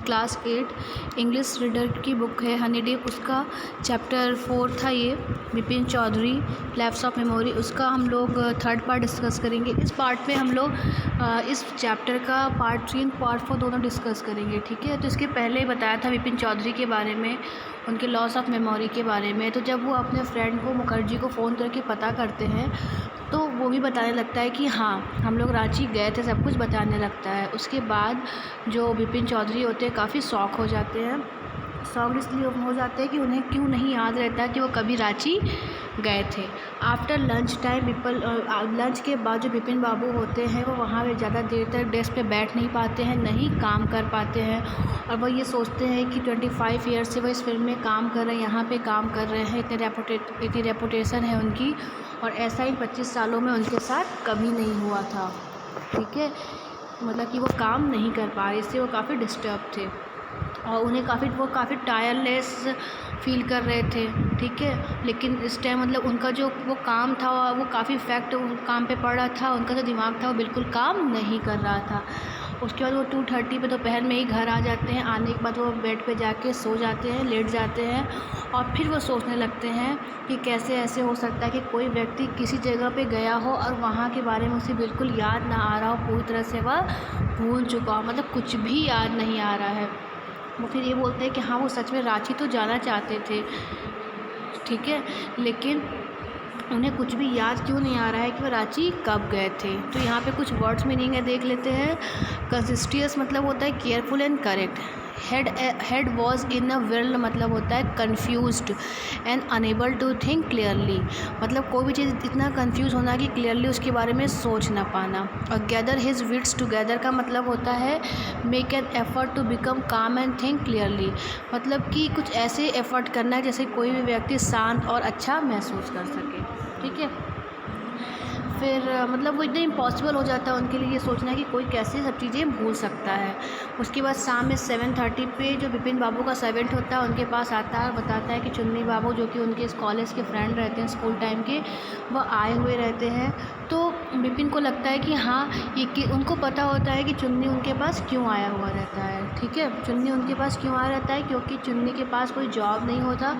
Class 8 English reader की book है Honeydew, उसका चैप्टर 4 था ये, Bepin Choudhury lapse of memory. उसका हम लोग थर्ड पार्ट डिस्कस करेंगे। इस पार्ट में हम लोग इस चैप्टर का पार्ट 3 पार्ट 4 दोनों डिस्कस करेंगे, ठीक है। तो इसके पहले बताया था विपिन चौधरी के बारे में, उनके लॉस ऑफ मेमोरी के बारे में। तो जब वो अपने फ्रेंड को मुखर्जी को फ़ोन करके पता करते हैं तो वो भी बताने लगता है कि हाँ हम लोग रांची गए थे, सब कुछ बताने लगता है। उसके बाद जो विपिन चौधरी होते हैं काफ़ी शॉक हो जाते हैं। शॉक इसलिए हो जाते हैं कि उन्हें क्यों नहीं याद रहता कि वो कभी रांची गए थे। आफ्टर लंच टाइम लंच के बाद जो विपिन बाबू होते हैं वो वहाँ पे ज़्यादा देर तक डेस्क पे बैठ नहीं पाते हैं, नहीं काम कर पाते हैं, और वो ये सोचते हैं कि 25 ईयर्स से वो इस फील्ड में काम कर रहे हैं, यहाँ पे काम कर रहे हैं, इतनी रेपुटेशन है उनकी, और ऐसा ही 25 सालों में उनके साथ कभी नहीं हुआ था, ठीक है। मतलब कि वो काम नहीं कर पा रहे, इससे वो काफ़ी डिस्टर्ब थे और वो काफ़ी टायरलेस फील कर रहे थे, ठीक है। लेकिन इस टाइम मतलब उनका जो वो काम था वो काफ़ी इफ़ेक्ट काम पे पड़ रहा था, उनका जो दिमाग था वो बिल्कुल काम नहीं कर रहा था। उसके बाद वो 2:30 पे दोपहर में ही घर आ जाते हैं। आने के बाद वो बेड पे जाके सो जाते हैं, लेट जाते हैं, और फिर वो सोचने लगते हैं कि कैसे ऐसे हो सकता है कि कोई व्यक्ति किसी जगह पे गया हो और वहाँ के बारे में उसे बिल्कुल याद ना आ रहा हो, पूरी तरह से वह भूल चुका हो, मतलब कुछ भी याद नहीं आ रहा है। वो फिर ये बोलते हैं कि हाँ वो सच में रांची तो जाना चाहते थे, ठीक है, लेकिन उन्हें कुछ भी याद क्यों नहीं आ रहा है कि वो रांची कब गए थे। तो यहाँ पे कुछ वर्ड्स मीनिंग है, देख लेते हैं। कंसिस्टियस मतलब होता है careful and correct. Head was in a world मतलब होता है confused and unable to think clearly, मतलब कोई भी चीज़ इतना कन्फ्यूज होना कि क्लियरली उसके बारे में सोच ना पाना। और गैदर हिज विट्स टुगेदर का मतलब होता है make an effort to become calm and think clearly, मतलब कि कुछ ऐसे एफर्ट करना है जैसे कोई भी व्यक्ति शांत और अच्छा महसूस कर सके, ठीक है। फिर मतलब वो इतना इम्पॉसिबल हो जाता है उनके लिए ये सोचना कि कोई कैसे सब चीज़ें भूल सकता है। उसके बाद शाम में 7:30 पे जो विपिन बाबू का सर्वेंट होता है उनके पास आता है और बताता है कि चुन्नी बाबू जो कि उनके इस कॉलेज के फ्रेंड रहते हैं स्कूल टाइम के, वह आए हुए रहते हैं। तो विपिन को लगता है कि हाँ ये कि उनको पता होता है कि चुन्नी उनके पास क्यों आया हुआ रहता है, ठीक है। चुन्नी उनके पास क्यों आया रहता है, क्योंकि चुन्नी के पास कोई जॉब नहीं होता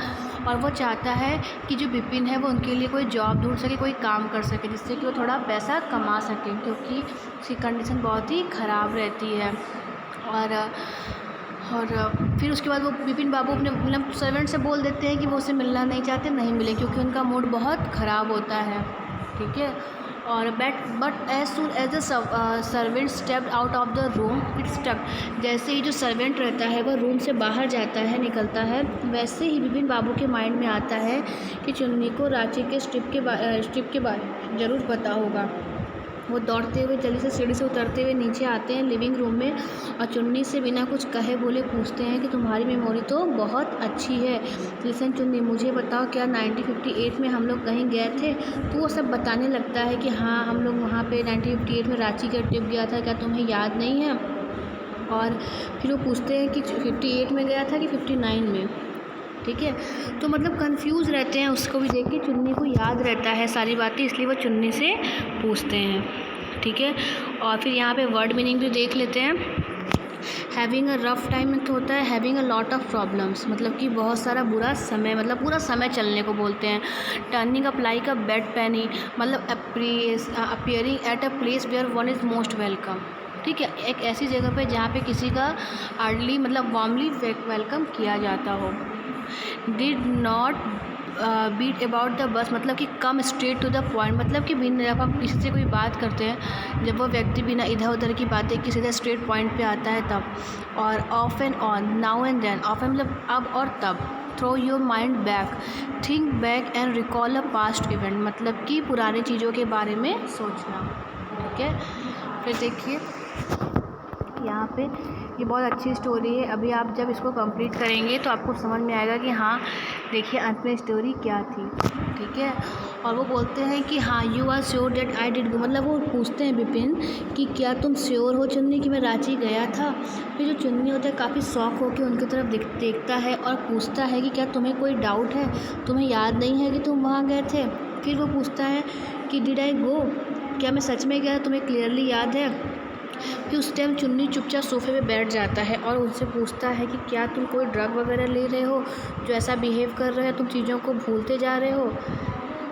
और वो चाहता है कि जो विपिन है वो उनके लिए कोई जॉब ढूंढ सके, कोई काम कर सके, जिससे कि वो थोड़ा पैसा कमा सके, क्योंकि उसकी कंडीशन बहुत ही ख़राब रहती है। और फिर उसके बाद वो विपिन बाबू अपने मतलब सर्वेंट से बोल देते हैं कि वो उससे मिलना नहीं चाहते, नहीं मिले, क्योंकि उनका मूड बहुत ख़राब होता है, ठीक है। और but as soon as the servant stepped out of the room it stuck, जैसे ही जो सर्वेंट रहता है वह रूम से बाहर जाता है, निकलता है, वैसे ही विपिन बाबू के माइंड में आता है कि चुन्नी को रांची के स्ट्रिप के बारे ज़रूर पता होगा। वो दौड़ते हुए जल्दी से सीढ़ी से उतरते हुए नीचे आते हैं लिविंग रूम में और चुन्नी से बिना कुछ कहे बोले पूछते हैं कि तुम्हारी मेमोरी तो बहुत अच्छी है। लिसन चुन्नी, मुझे बताओ क्या 1958 में हम लोग कहीं गए थे? तो वो सब बताने लगता है कि हाँ हम लोग वहाँ पे 1958 में रांची का ट्रिप गया था, क्या तुम्हें याद नहीं है? और फिर वो पूछते हैं कि 58 में गया था कि 59 में, ठीक है। तो मतलब कंफ्यूज रहते हैं, उसको भी देख के चुन्नी को याद रहता है सारी बातें, इसलिए वो चुन्नी से पूछते हैं, ठीक है। और फिर यहाँ पे वर्ड मीनिंग भी देख लेते हैं। हैविंग अ रफ टाइम तो होता है having a lot of problems, मतलब कि बहुत सारा बुरा समय, मतलब पूरा समय चलने को बोलते हैं। Turning up like a bad penny, मतलब appearing at a place where one is most welcome, ठीक है, एक ऐसी जगह पे जहाँ पे किसी का हार्डली मतलब वार्मली वेलकम किया जाता हो। Did not beat about the bush, मतलब कि come straight to the point, मतलब कि जब हम किसी से कोई बात करते हैं, जब वो व्यक्ति बिना इधर उधर की बातें कि सीधे स्ट्रेट पॉइंट पे आता है तब। और off and on, now and then, off मतलब अब और तब। Throw your mind back, think back and recall a past event, मतलब कि पुरानी चीज़ों के बारे में सोचना, ठीक है। फिर देखिए यहाँ पे ये बहुत अच्छी स्टोरी है। अभी आप जब इसको कंप्लीट करेंगे तो आपको समझ में आएगा कि हाँ देखिए अंत में स्टोरी क्या थी, ठीक है। और वो बोलते हैं कि हाँ you are sure that I did go, मतलब वो पूछते हैं विपिन कि क्या तुम श्योर हो चुन्नी कि मैं रांची गया था? फिर जो चुन्नी होता है काफ़ी शौक हो के उनकी तरफ देखता है और पूछता है कि क्या तुम्हें कोई डाउट है, तुम्हें याद नहीं है कि तुम वहाँ गए थे? फिर वो पूछता है कि डिड आई गो, क्या मैं सच में गया, तुम्हें क्लियरली याद है? फिर उस टाइम चुन्नी चुपचाप सोफे पे बैठ जाता है और उनसे पूछता है कि क्या तुम कोई ड्रग वगैरह ले रहे हो जो ऐसा बिहेव कर रहे हो, तुम चीज़ों को भूलते जा रहे हो,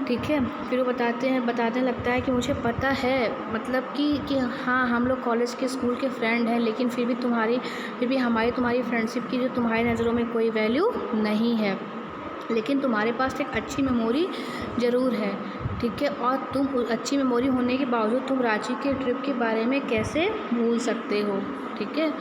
ठीक है। फिर वो बताने लगता है कि मुझे पता है, मतलब कि हाँ हम लोग कॉलेज के स्कूल के फ्रेंड हैं, लेकिन फिर भी हमारी तुम्हारी फ्रेंडशिप की जो तुम्हारी नज़रों में कोई वैल्यू नहीं है, लेकिन तुम्हारे पास एक अच्छी मेमोरी ज़रूर है, ठीक है। और तुम अच्छी मेमोरी होने के बावजूद तुम रांची के ट्रिप के बारे में कैसे भूल सकते हो, ठीक है।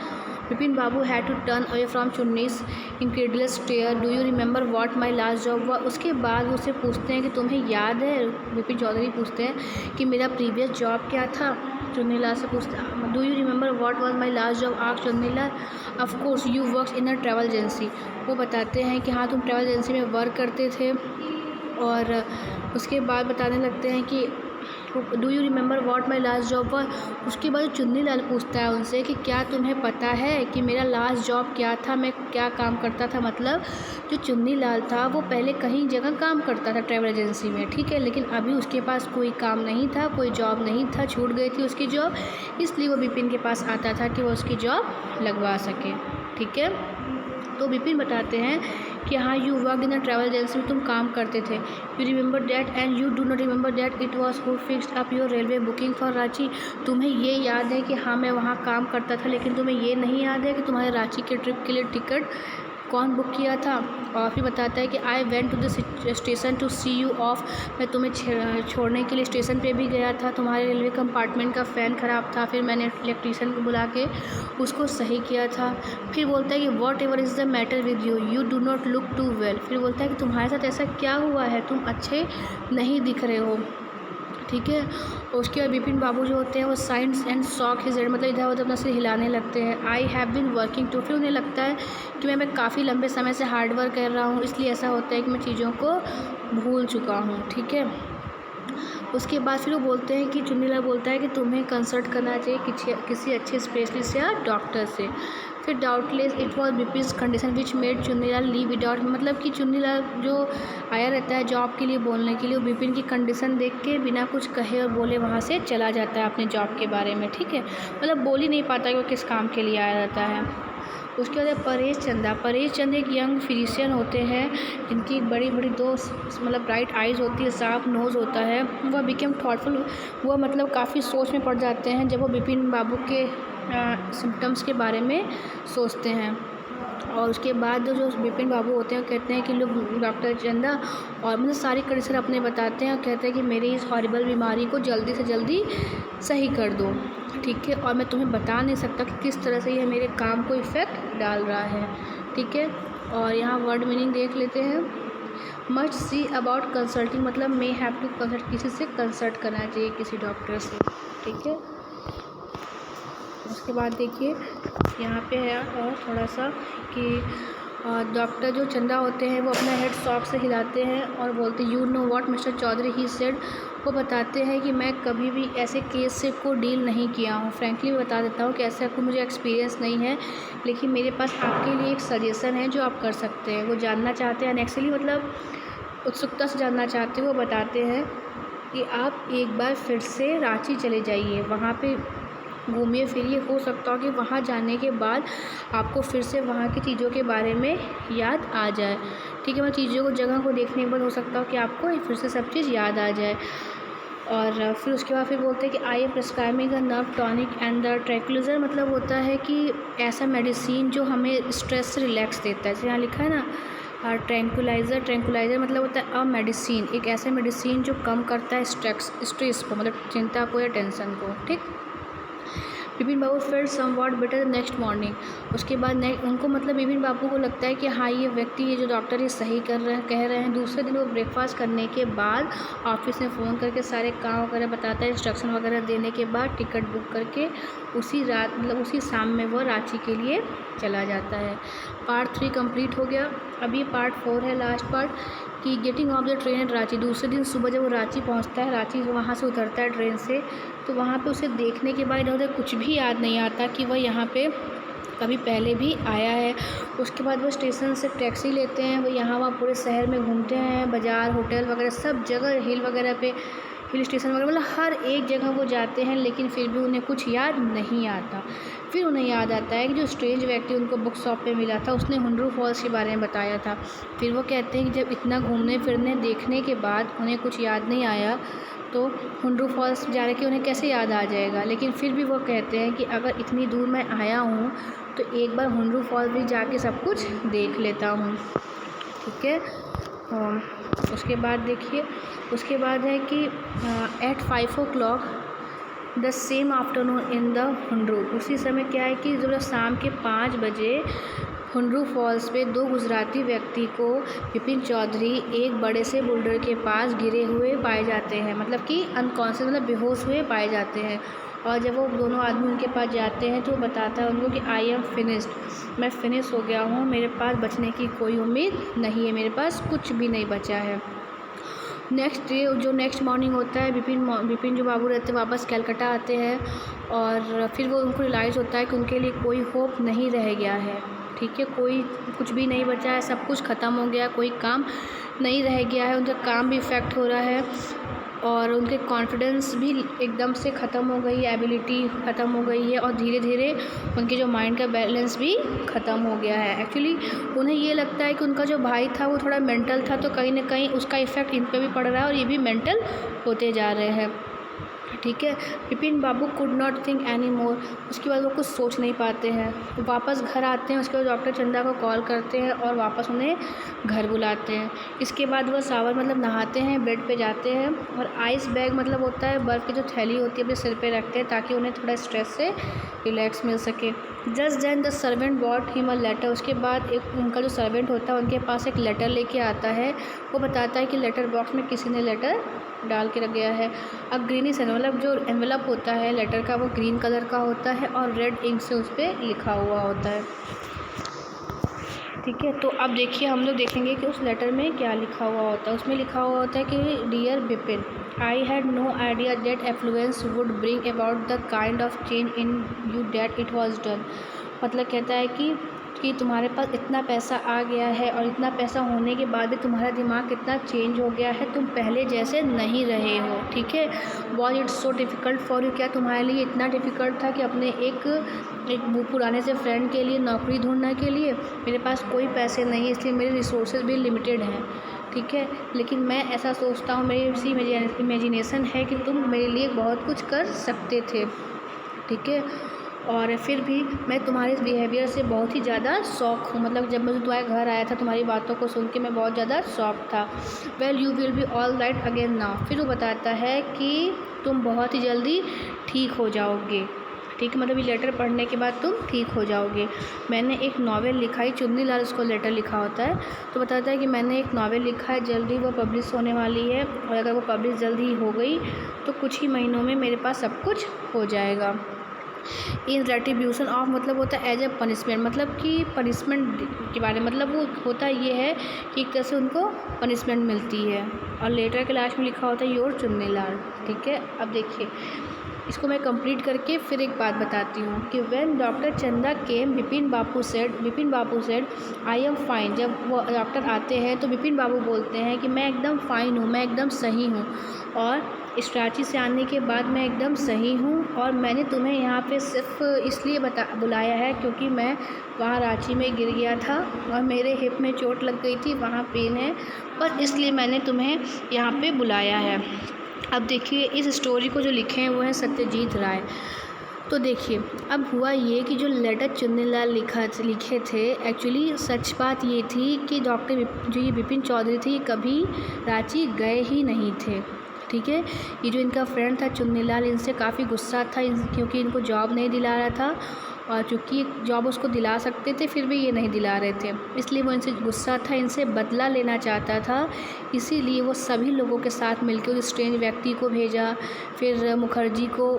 Vipin babu had to turn away from Chunni's incredible stare, do you remember what my last job हुआ। उसके बाद वो उससे पूछते हैं कि तुम्हें याद है, विपिन चौधरी पूछते हैं कि मेरा प्रीवियस जॉब क्या था। चुन्नीलाल से पूछते हैं do you remember what was my last job. Asked Chunnilal of course you work in a travel agency. वो बताते हैं कि हाँ तुम ट्रैवल एजेंसी में वर्क करते थे। और उसके बाद बताने लगते हैं कि do you remember what my last job was. उसके बाद चुन्नीलाल पूछता है उनसे कि क्या तुम्हें पता है कि मेरा लास्ट जॉब क्या था, मैं क्या काम करता था। मतलब जो चुन्नीलाल था वो पहले कहीं जगह काम करता था ट्रैवल एजेंसी में, ठीक है, लेकिन अभी उसके पास कोई काम नहीं था, कोई जॉब नहीं था, छूट गई थी उसकी जॉब, इसलिए वो विपिन के पास आता था कि वो उसकी जॉब लगवा सके, ठीक है। तो विपिन बताते हैं कि हाँ you work in a travel agency में तुम काम करते थे। You remember that and you do not remember that it was who fixed up your railway booking for Ranchi. तुम्हें ये याद है कि हाँ मैं वहाँ काम करता था, लेकिन तुम्हें ये नहीं याद है कि तुम्हारे रांची के ट्रिप के लिए टिकट कौन बुक किया था। और फिर बताता है कि I went to the station to see you off. मैं तुम्हें छोड़ने के लिए स्टेशन पे भी गया था, तुम्हारे रेलवे कंपार्टमेंट का फ़ैन ख़राब था, फिर मैंने इलेक्ट्रीशियन को बुला के उसको सही किया था। फिर बोलता है कि whatever is the matter with you, you do not look too well. फिर बोलता है कि तुम्हारे साथ ऐसा क्या हुआ है, तुम अच्छे नहीं दिख रहे हो, ठीक है। और उसके बाद विपिन बाबू जो होते हैं वो साइंस एंड शॉक हिज हेड, मतलब इधर उधर अपना सिर हिलाने लगते हैं। I have been working too. फिर उन्हें लगता है कि मैं काफ़ी लंबे समय से हार्ड वर्क कर रहा हूँ, इसलिए ऐसा होता है कि मैं चीज़ों को भूल चुका हूँ, ठीक है। उसके बाद फिर वो बोलते हैं कि चुन्नीलाल बोलता है कि तुम्हें कंसल्ट करना चाहिए किसी अच्छे स्पेशलिस्ट या डॉक्टर से। फिर doubtless it was Vipin's condition which made Chunnilal leave without, मतलब कि चुन्नीलाल जो आया रहता है जॉब के लिए बोलने के लिए, वो विपिन की कंडीशन देख के बिना कुछ कहे और बोले वहाँ से चला जाता है अपने जॉब के बारे में, ठीक है। मतलब बोल ही नहीं पाता कि वो किस काम के लिए आया रहता है। उसके बाद परेश चंद एक यंग फिजिशियन होते हैं जिनकी बड़ी बड़ी दो मतलब ब्राइट आइज़ होती है, साफ नोज़ होता है। वह बिकेम थॉटफुल, वह मतलब काफ़ी सोच में पड़ जाते हैं जब वो विपिन बाबू के सिम्टम्स के बारे में सोचते हैं। और उसके बाद जो विपिन बाबू होते हैं कहते हैं कि लोग डॉक्टर चंदा, और मतलब सारी कंडीशन अपने बताते हैं और कहते हैं कि मेरी इस हॉरिबल बीमारी को जल्दी से जल्दी सही कर दो, ठीक है। और मैं तुम्हें बता नहीं सकता कि किस तरह से यह मेरे काम को इफ़ेक्ट डाल रहा है, ठीक है। और यहाँ वर्ड मीनिंग देख लेते हैं। मस्ट सी अबाउट कंसल्टिंग, मतलब मे हैव टू कंसल्ट, किसी से कंसल्ट करना चाहिए, किसी डॉक्टर से, ठीक है। उसके बाद देखिए यहाँ पे है और थोड़ा सा कि डॉक्टर जो चंदा होते हैं वो अपना हेड शॉक से हिलाते हैं और बोलते you know what mister Chaudhary he said. वो बताते हैं कि मैं कभी भी ऐसे केस से को डील नहीं किया हूँ, फ्रैंकली बता देता हूँ कि ऐसा कोई मुझे एक्सपीरियंस नहीं है, लेकिन मेरे पास आपके लिए एक सजेशन है जो आप कर सकते हैं। वो जानना चाहते हैं एक्चुअली, मतलब उत्सुकता से जानना चाहते हैं। वो बताते हैं कि आप एक बार फिर से रांची चले जाइए, वहाँ पे घूमिए फिरिए, हो सकता हो कि वहाँ जाने के बाद आपको फिर से वहाँ की चीज़ों के बारे में याद आ जाए, ठीक है। मतलब चीज़ों को, जगह को देखने के बाद हो सकता हो कि आपको फिर से सब चीज़ याद आ जाए। और फिर उसके बाद फिर बोलते हैं कि I am prescribing the nerve tonic and the tranquilliser, मतलब होता है कि ऐसा मेडिसिन जो हमें स्ट्रेस से रिलैक्स देता है, जैसे यहाँ लिखा है ना ट्रैंक्विलाइज़र मतलब होता है अ मेडिसिन, एक ऐसा मेडिसिन जो कम करता है स्ट्रेस को, मतलब चिंता को या टेंशन को, ठीक। Vipin babu felt somewhat better next morning. उसके बाद उनको मतलब विपिन बाबू को लगता है कि हाँ ये व्यक्ति, ये जो डॉक्टर ये सही कह रहे हैं। दूसरे दिन वो ब्रेकफास्ट करने के बाद ऑफिस में फ़ोन करके सारे काम वगैरह बताता है, इंस्ट्रक्शन वगैरह देने के बाद टिकट बुक करके उसी रात मतलब उसी शाम में वो रांची के लिए चला जाता है। पार्ट 3 कंप्लीट हो गया। अभी पार्ट 4 है, लास्ट पार्ट, कि getting off the train eight Ranchi. दूसरे दिन सुबह जब वो रांची पहुंचता है, रांची वहाँ से उतरता है ट्रेन से, तो वहाँ पे उसे देखने के बाद इधर उधर कुछ भी याद नहीं आता कि वह यहाँ पे कभी पहले भी आया है। उसके बाद वो स्टेशन से टैक्सी लेते हैं, वो यहाँ वहाँ पूरे शहर में घूमते हैं, बाज़ार होटल वगैरह सब जगह हिल हिल स्टेशन वगैरह, मतलब हर एक जगह वो जाते हैं, लेकिन फिर भी उन्हें कुछ याद नहीं आता। फिर उन्हें याद आता है कि जो स्ट्रेंज व्यक्ति उनको बुक शॉप पे मिला था उसने हुंड्रू फॉल्स के बारे में बताया था। फिर वो कहते हैं कि जब इतना घूमने फिरने देखने के बाद उन्हें कुछ याद नहीं आया तो हुंड्रू फॉल्स जा के उन्हें कैसे याद आ जाएगा। लेकिन फिर भी वो कहते हैं कि अगर इतनी दूर मैं आया हूँ तो एक बार हुंड्रू फॉल्स भी जाके सब कुछ देख लेता हूँ। ठीक है, उसके बाद देखिए, उसके बाद है कि at 5 o'clock the same afternoon in the Hundru. उसी समय क्या है कि जब शाम के 5 बजे हुंड्रू फॉल्स पे 2 गुजराती व्यक्ति को विपिन चौधरी एक बड़े से बोल्डर के पास गिरे हुए पाए जाते हैं, मतलब कि अनकॉन्शियस, मतलब बेहोश हुए पाए जाते हैं। और जब वो दोनों आदमी उनके पास जाते हैं तो वो बताता है उनको कि आई एम फिनिश्ड, मैं फिनिश हो गया हूँ, मेरे पास बचने की कोई उम्मीद नहीं है, मेरे पास कुछ भी नहीं बचा है। नेक्स्ट डे, जो नेक्स्ट मॉर्निंग होता है, विपिन जो बाबू रहते हैं वापस कैलकाटा आते हैं और फिर वो उनको रियलाइज़ होता है कि उनके लिए कोई होप नहीं रह गया है। ठीक है, कोई कुछ भी नहीं बचा है, सब कुछ ख़त्म हो गया, कोई काम नहीं रह गया है, उनका काम भी इफ़ेक्ट हो रहा है और उनके कॉन्फिडेंस भी एकदम से ख़त्म हो गई है, एबिलिटी ख़त्म हो गई है और धीरे धीरे उनके जो माइंड का बैलेंस भी ख़त्म हो गया है। एक्चुअली उन्हें ये लगता है कि उनका जो भाई था वो थोड़ा मेंटल था, तो कहीं ना कहीं उसका इफ़ेक्ट इन पे भी पड़ रहा है और ये भी मेंटल होते जा रहे हैं। ठीक है, Vipin babu could not think any more, उसके बाद वो कुछ सोच नहीं पाते हैं, वो वापस घर आते हैं। उसके बाद डॉक्टर चंदा को कॉल करते हैं और वापस उन्हें घर बुलाते हैं। इसके बाद वह शावर, मतलब नहाते हैं, बेड पे जाते हैं और आइस बैग, मतलब होता है बर्फ़ की जो थैली होती है, अपने सिर पे रखते हैं ताकि उन्हें थोड़ा स्ट्रेस से रिलैक्स मिल सके। Just then the servant bought him a letter, उसके बाद एक उनका जो सर्वेंट होता है उनके पास एक लेटर लेके आता है। वो बताता है कि लेटर बॉक्स में किसी ने लेटर डाल के रख गया है। अब ग्रीनिश है, मतलब जो एनवेलप होता है लेटर का वो ग्रीन कलर का होता है और रेड इंक से उस पर लिखा हुआ होता है। ठीक है, तो अब देखिए हम लोग देखेंगे कि उस लेटर में क्या लिखा हुआ होता है। उसमें लिखा हुआ होता है कि dear Vipin, I had no idea that affluence would bring about the kind of change in you that it was done. मतलब कहता है कि तुम्हारे पास इतना पैसा आ गया है और इतना पैसा होने के बाद भी तुम्हारा दिमाग कितना चेंज हो गया है, तुम पहले जैसे नहीं रहे हो। ठीक है, was it's so difficult for you, क्या तुम्हारे लिए इतना डिफ़िकल्ट था कि अपने एक पुराने से फ्रेंड के लिए नौकरी ढूंढने के लिए, मेरे पास कोई पैसे नहीं, इसलिए मेरे रिसोर्सेज भी लिमिटेड हैं। ठीक है, लेकिन मैं ऐसा सोचता हूँ, मेरी इसी इमेजिनेशन है कि तुम मेरे लिए बहुत कुछ कर सकते थे। ठीक है, और फिर भी मैं तुम्हारे बिहेवियर से बहुत ही ज़्यादा शॉक हूँ, मतलब जब मैं तुम्हारे घर आया था तुम्हारी बातों को सुन के मैं बहुत ज़्यादा शॉक था। Well you will be all right again now, फिर वो बताता है कि तुम बहुत ही जल्दी ठीक हो जाओगे। ठीक है, मतलब ये लेटर पढ़ने के बाद तुम ठीक हो जाओगे। मैंने एक नावल लिखा है, चुन्नी लाल उसको लेटर लिखा होता है, तो बताता है कि मैंने एक नावल लिखा है, जल्दी वो पब्लिश होने वाली है और अगर वो पब्लिश जल्दी हो गई तो कुछ ही महीनों में मेरे पास सब कुछ हो जाएगा। इन रेट्रीब्यूशन ऑफ, मतलब होता है एज ए पनिशमेंट, मतलब कि पनिशमेंट के बारे में, मतलब वो होता ये है कि एक तरह से उनको पनिशमेंट मिलती है। और लेटर के लास्ट में लिखा होता है योर चुन्नी लाल। ठीक है, अब देखिए इसको मैं कंप्लीट करके फिर एक बात बताती हूँ कि व्हेन डॉक्टर चंदा केम विपिन बाबू सेड आई एम फाइन। जब वो डॉक्टर आते हैं तो विपिन बाबू बोलते हैं कि मैं एकदम फ़ाइन हूँ, मैं एकदम सही हूँ और इस रांची से आने के बाद मैं एकदम सही हूँ और मैंने तुम्हें यहाँ पे सिर्फ इसलिए बुलाया है क्योंकि मैं वहाँ रांची में गिर गया था और मेरे हिप में चोट लग गई थी, वहाँ पेन है, पर इसलिए मैंने तुम्हें यहाँ पे बुलाया है। अब देखिए इस स्टोरी को जो लिखे हैं वो हैं सत्यजीत राय। तो देखिए अब हुआ ये कि जो लेटर चुन्नीलाल लिखे थे, एक्चुअली सच बात ये थी कि डॉक्टर जो ये विपिन चौधरी थे ये कभी रांची गए ही नहीं थे। ठीक है, ये जो इनका फ्रेंड था चुन्नीलाल, इनसे काफ़ी गुस्सा था क्योंकि इनको जॉब नहीं दिला रहा था और चूँकि जॉब उसको दिला सकते थे फिर भी ये नहीं दिला रहे थे, इसलिए वो इनसे गुस्सा था, इनसे बदला लेना चाहता था। इसीलिए वो सभी लोगों के साथ मिलकर उस स्ट्रेंज व्यक्ति को भेजा, फिर मुखर्जी को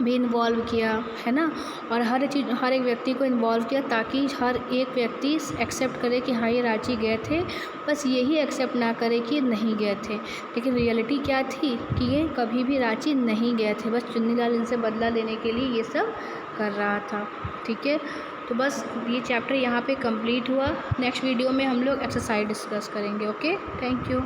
भी इन्वॉल्व किया, है ना, और हर एक व्यक्ति को इन्वॉल्व किया ताकि हर एक व्यक्ति एक्सेप्ट करे कि हाँ ये रांची गए थे, बस यही एक्सेप्ट ना करे कि नहीं गए थे। लेकिन रियलिटी क्या थी कि ये कभी भी रांची नहीं गए थे, बस चुन्नीलाल इनसे बदला लेने के लिए ये सब कर रहा था। ठीक है, तो बस ये चैप्टर यहाँ पे कंप्लीट हुआ। नेक्स्ट वीडियो में हम लोग एक्सरसाइज डिस्कस करेंगे। Okay, thank you.